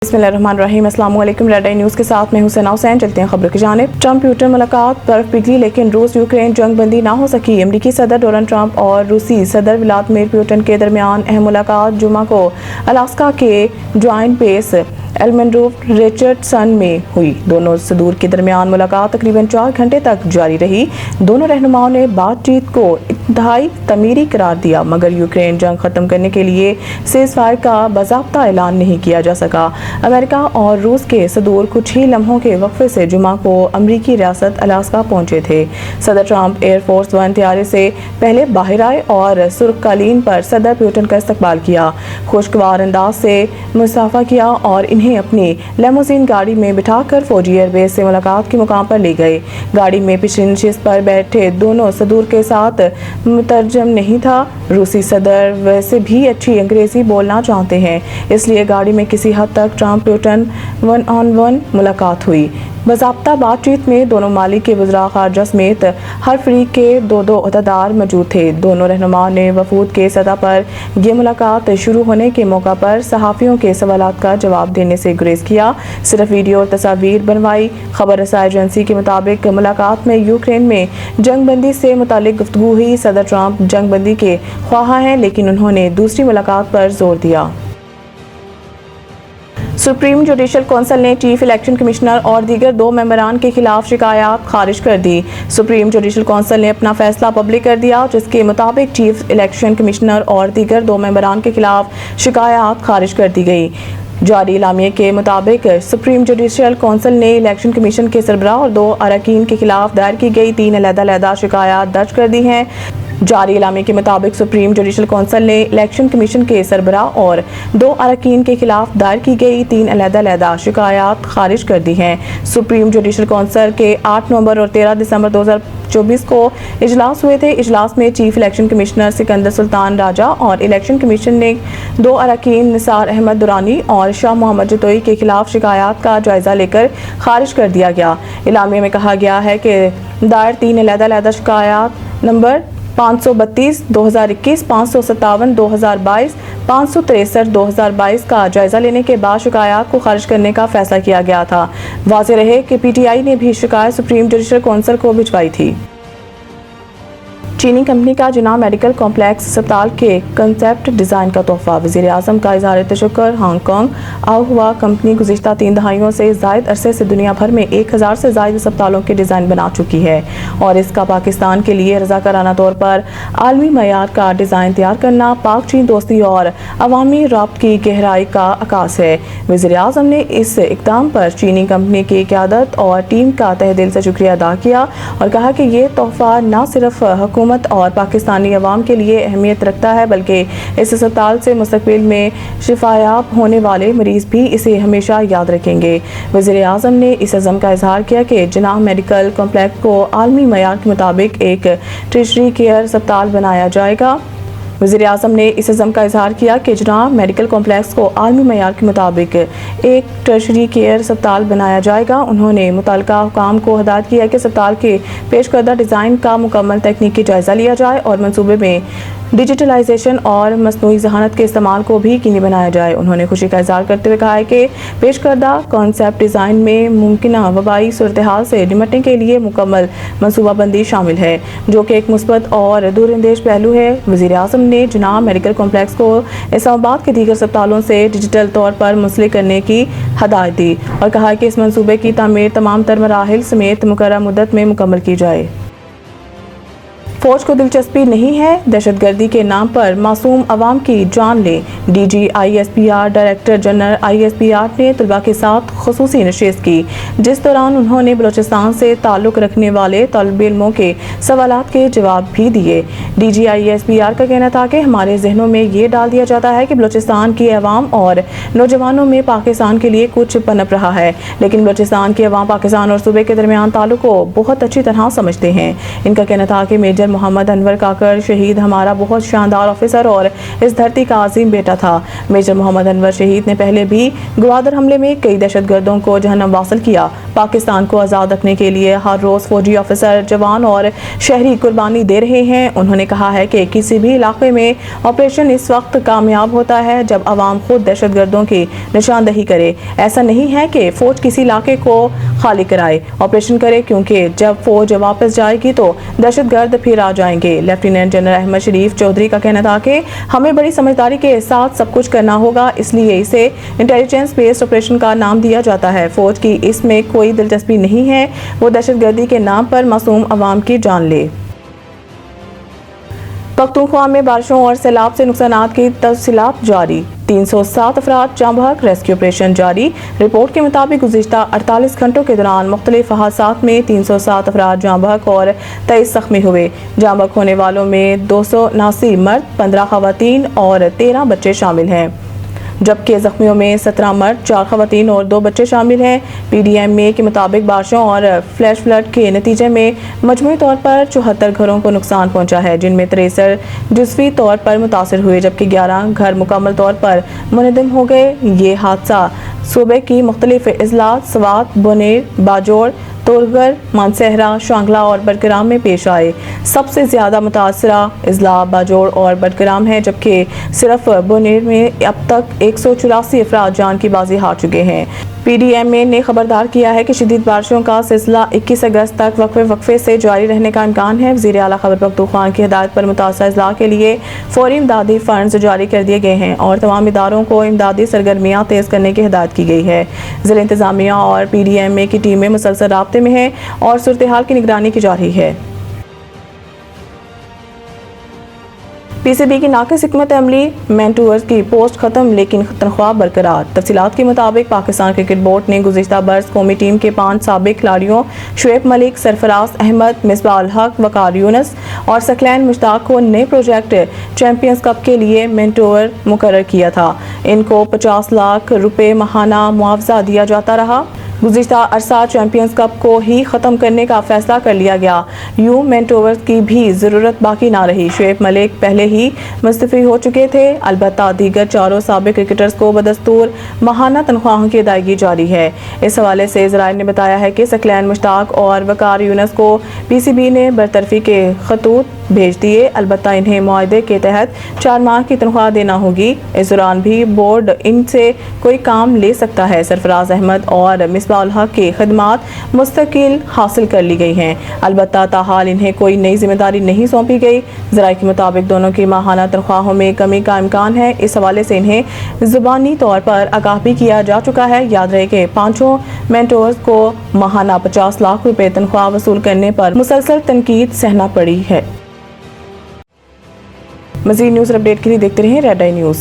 बिस्मिल्लाहिर्रहमानिर्रहीम। अस्सलाम वालेकुम। रेड आई न्यूज़ के साथ मैं हुसैन हुसैन। चलते हैं खबरों की जानिब। ट्रंप प्यूटन मुलाकात बर्फ पिघली लेकिन रूस यूक्रेन जंग बंदी ना हो सकी। अमरीकी सदर डोनाल्ड ट्रंप और रूसी सदर व्लादिमीर पुतिन के दरमियान अहम मुलाकात जुमा को अलास्का के जॉइंट बेस एल्मनरूफ रिचर्डसन में हुई। दोनों सदूर के दरमियान मुलाकात तकरीबन 4 घंटे तक जारी रही। दोनों रहनुमाओं ने बातचीत को इंतहाई तमीरी करार दिया, मगर यूक्रेन जंग खत्म करने के लिए सीज़फायर का बाज़ाब्ता ऐलान नहीं किया जा सका। अमेरिका और रूस के सदूर कुछ ही लम्हों के वक्फे से जुमा को अमरीकी रियासत अलास्का पहुंचे थे। सदर ट्रंप एयरफोर्स वन तैयारे से पहले बाहर आए और सुर्खकालीन पर सदर पुतिन का इस्तकबाल किया, खुशगवार अंदाज से मुसाफा किया और इन्हें अपनी लेमोजीन गाड़ी में बिठाकर फौजी एयरबेस से मुलाकात के मुकाम पर ले गए। गाड़ी में पिछली नशिस्त पर बैठे दोनों सदूर के साथ मुतरजम नहीं था। रूसी सदर वैसे भी अच्छी अंग्रेजी बोलना चाहते हैं, इसलिए गाड़ी में किसी हद तक Trump Putin one on one मुलाकात हुई। बाज़ाब्ता बातचीत में दोनों मालिक के वज़रा ख़ारजा समेत हर फरीक के दो अहदेदार मौजूद थे। दोनों रहनुमाओं ने वफूद के सतह पर ये मुलाकात शुरू होने के मौका पर सहाफ़ियों के सवालात का जवाब देने से गुरेज किया, सिर्फ वीडियो और तस्वीर बनवाई। खबर रसाई एजेंसी के मुताबिक मुलाकात में यूक्रेन में जंग बंदी से मुतालिक गुफ्तगू हुई। सदर ट्रंप जंग बंदी के ख्वाह हैं, लेकिन उन्होंने दूसरी मुलाकात पर जोर दिया। सुप्रीम जुडिशल कौंसिल ने चीफ इलेक्शन कमिश्नर और दीगर 2 मेंबरान के खिलाफ शिकायत खारिज कर दी। सुप्रीम जुडिशल कौंसिल ने अपना फैसला पब्लिक कर दिया, जिसके मुताबिक चीफ इलेक्शन कमिश्नर और दीगर 2 मेंबरान के खिलाफ शिकायत खारिज कर दी गई। जारी इलामिये के मुताबिक सुप्रीम जुडिशल कौंसिल ने इलेक्शन कमीशन के सरबराह और 2 अरकान के खिलाफ दायर की गई 3 अलग-अलग शिकायत दर्ज कर दी हैं। जारी इलामे के मुताबिक सुप्रीम जुडिशल कौंसिल ने इलेक्शन कमीशन के सरबराह और 2 अरकान के खिलाफ दायर की गई 3 अलग-अलग शिकायत खारिज कर दी हैं। सुप्रीम जुडिशल कौंसिल के 8 नवंबर और 13 दिसंबर 2024 को इजलास हुए थे। इजलास में chief election commissioner Sikandar Sultan Raja और इलेक्शन कमीशन ने 2 अरकान निसार अहमद दुरानी और शाह मोहम्मद जतोई के खिलाफ शिकायत का जायजा लेकर खारिज कर दिया गया। इलामे में कहा गया है कि दायर 3 अलग-अलग शिकायत नंबर 532 2021, 557 2022, 563 2022 का जायजा लेने के बाद शिकायत को खारिज करने का फैसला किया गया था। वाज़ेह रहे कि पीटीआई ने भी शिकायत सुप्रीम जुडिशल कौंसिल को भिजवाई थी। चीनी कंपनी का जिना मेडिकल कॉम्प्लेक्स अस्पताल के कंसेप्ट डिज़ाइन का तोहफा। वज़ीर-ए-आज़म का इज़हार तशक्कुर। हांगकांग आहुआ कंपनी गुज़िश्ता 3 दहाइयों से ज़ायद अरसे से दुनिया भर में 1000 से ज़ायद अस्पतालों के डिज़ाइन बना चुकी है और इसका पाकिस्तान के लिए रज़ाकाराना तौर पर आलमी मयार का डिज़ाइन तैयार करना पाक चीन दोस्ती और अवामी राब्त की गहराई का अकास है। वज़ीर-ए-आज़म ने इस इक़दाम पर चीनी कंपनी की क़यादत और टीम का तहे दिल से शुक्रिया अदा किया और कहा कि ये तोहफा न सिर्फ हुकूमत और पाकिस्तानी अवाम के लिए अहमियत रखता है, बल्कि इस अस्पताल से मुस्तकबिल में शिफायाब होने वाले मरीज भी इसे हमेशा याद रखेंगे। वज़ीर-ए-आज़म ने इस अज़म का इजहार किया कि जिनाह मेडिकल कॉम्प्लेक्स को आलमी मयार के मुताबिक एक टर्शरी केयर अस्पताल बनाया जाएगा। वज़ीर-ए-आज़म ने इस अज़म का इजहार किया कि जिनाह मेडिकल कॉम्प्लेक्स को आलमी मयार के मुताबिक एक टर्शरी केयर अस्पताल बनाया जाएगा। उन्होंने मुतल्लिका हुकाम को हिदायत की है कि अस्पताल के पेश करदा डिज़ाइन का मुकम्मल तकनीकी जायज़ा लिया जाए और मनसूबे में डिजिटलाइजेशन और मसनूई ज़हानत के इस्तेमाल को भी यकीनी बनाया जाए। उन्होंने खुशी का इज़हार करते हुए कहा है कि पेश करदा कॉन्सेप्ट डिज़ाइन में मुमकिना वबाई सूरत-ए-हाल से निपटने के लिए मुकम्मल मनसूबाबंदी शामिल है, जो कि एक मुस्बत और दूरअंदेश पहलू है। वज़ीर-ए-आज़म ने जिनाह मेडिकल कॉम्प्लेक्स को इस्लामाबाद के दीगर अस्पतालों से डिजिटल तौर पर मुंसलिक करने की हदायत दी और कहा कि इस मनसूबे की तामीर तमाम तर मराहिल समेत मुकर्रर मुद्दत में मुकम्मल की जाए। फौज को दिलचस्पी नहीं है दहशतगर्दी के नाम पर मासूम अवाम की जान ले। DG ISPR director general ISPR ने तलबा के साथ खुसूसी नशिस्त की, जिस दौरान उन्होंने बलूचिस्तान से ताल्लुक़ रखने वाले तलब इल्मों के सवालात के जवाब भी दिए। डीजी ISPR का कहना था कि हमारे जहनों में ये डाल दिया जाता है कि बलूचिस्तान की अवाम और नौजवानों में पाकिस्तान के लिए कुछ पनप रहा है, लेकिन बलूचिस्तान की अवाम पाकिस्तान और सूबे के दरमियान ताल्लुक़ को बहुत अच्छी तरह समझते हैं। इनका कहना था कि मेजर محمد انور کاکر شہید ہمارا بہت شاندار آفیسر اور اس دھرتی کا عظیم بیٹا تھا۔ میجر محمد انور شہید نے پہلے بھی گوادر حملے میں کئی دہشت گردوں کو جہنم واصل کیا۔ پاکستان کو آزاد رکھنے کے لیے ہر روز فوجی آفیسر، جوان اور شہری قربانی دے رہے ہیں۔ انہوں نے کہا ہے کہ کسی بھی علاقے میں آپریشن اس وقت کامیاب ہوتا ہے جب عوام خود دہشت گردوں کی نشاندہی کرے۔ ایسا نہیں ہے کہ فوج کسی علاقے کو خالی کرائے، آپریشن کرے، کیونکہ جب فوج واپس جائے گی تو دہشت گرد پھر آ جائیں گے۔ لیفٹیننٹ جنرل احمد شریف چودھری کا کہنا تھا کہ ہمیں بڑی سمجھداری کے ساتھ سب کچھ کرنا ہوگا، اس لیے اسے انٹیلیجنس بیسڈ آپریشن کا نام دیا جاتا ہے۔ فوج کی اس میں کوئی دلچسپی نہیں ہے وہ دہشت گردی کے نام پر معصوم عوام کی جان لے۔ پختونخوا میں بارشوں اور سیلاب سے نقصانات کی تفصیلات جاری، 307 افراد جاں بحق، ریسکیو آپریشن جاری۔ رپورٹ کے مطابق گزشتہ 48 گھنٹوں کے دوران مختلف حادثات میں 307 افراد جاں بحق اور 23 زخمی ہوئے۔ جاں بحق ہونے والوں میں 279 مرد، 15 خواتین اور 13 بچے شامل ہیں، جبکہ زخمیوں میں 17 مرد، 4 خواتین اور 2 بچے شامل ہیں۔ پی ڈی ایم اے کے مطابق بارشوں اور فلیش فلڈ کے نتیجے میں مجموعی طور پر 74 گھروں کو نقصان پہنچا ہے، جن میں 63 جزوی طور پر متاثر ہوئے، جبکہ 11 گھر مکمل طور پر منہدم ہو گئے۔ یہ حادثہ صوبے کی مختلف اضلاع سوات، بونیر، باجوڑ، تورگر، مانسہرہ، شانگلہ اور بٹگرام میں پیش آئے۔ سب سے زیادہ متاثرہ اضلاع باجوڑ اور بٹگرام ہیں، جبکہ صرف بونیر میں اب تک 184 افراد جان کی بازی ہار چکے ہیں۔ پی ڈی ایم اے نے خبردار کیا ہے کہ شدید بارشوں کا سلسلہ 21 اگست تک وقفے سے جاری رہنے کا امکان ہے۔ وزیر اعلیٰ خیبر پختونخوا کی ہدایت پر متاثرہ اضلاع کے لیے فوری امدادی فنڈز جاری کر دیے گئے ہیں اور تمام اداروں کو امدادی سرگرمیاں تیز کرنے کی ہدایت کی گئی ہے۔ ضلع انتظامیہ اور پی ڈی ایم اے کی ٹیمیں مسلسل رابطے میں ہیں اور صورتحال کی نگرانی کی جا رہی ہے۔ پی سی بی کی ناقص حکمت عملی، مینٹورز کی پوسٹ ختم لیکن تنخواہ برقرار۔ تفصیلات کے مطابق پاکستان کرکٹ بورڈ نے گزشتہ برس قومی ٹیم کے 5 سابق کھلاڑیوں شعیب ملک، سرفراز احمد، مصباح الحق، وقار یونس اور ثقلین مشتاق کو نئے پروجیکٹ چیمپئنز کپ کے لیے مینٹور مقرر کیا تھا۔ ان کو 50 لاکھ روپے ماہانہ معاوضہ دیا جاتا رہا۔ گزشتہ عرصہ چیمپئنز کپ کو ہی ختم کرنے کا فیصلہ کر لیا گیا، یوں مینٹورز کی بھی ضرورت باقی نہ رہی۔ شعیب ملک پہلے ہی مستعفی ہو چکے تھے، البتہ دیگر 4 سابق کرکٹرز کو بدستور ماہانہ تنخواہوں کی ادائیگی جاری ہے۔ اس حوالے سے ذرائع نے بتایا ہے کہ ثقلین مشتاق اور وقار یونس کو پی سی بی نے برطرفی کے خطوط بھیج دیے، البتہ انہیں معاہدے کے تحت 4 ماہ کی تنخواہ دینا ہوگی۔ اس دوران بھی بورڈ ان سے کوئی کام لے سکتا ہے۔ سرفراز احمد اور مصباح الحق کی خدمات مستقل حاصل کر لی گئی ہیں، البتہ تاحال انہیں کوئی نئی ذمہ داری نہیں سونپی گئی۔ ذرائع کے مطابق دونوں کی ماہانہ تنخواہوں میں کمی کا امکان ہے، اس حوالے سے انہیں زبانی طور پر آگاہ بھی کیا جا چکا ہے۔ یاد رہے کہ 5 مینٹورز کو ماہانہ 50 لاکھ روپے تنخواہ وصول کرنے پر مسلسل تنقید سہنا پڑی ہے۔ مزید نیوز اپڈیٹ کے لیے دیکھتے رہیں ریڈ آئی نیوز۔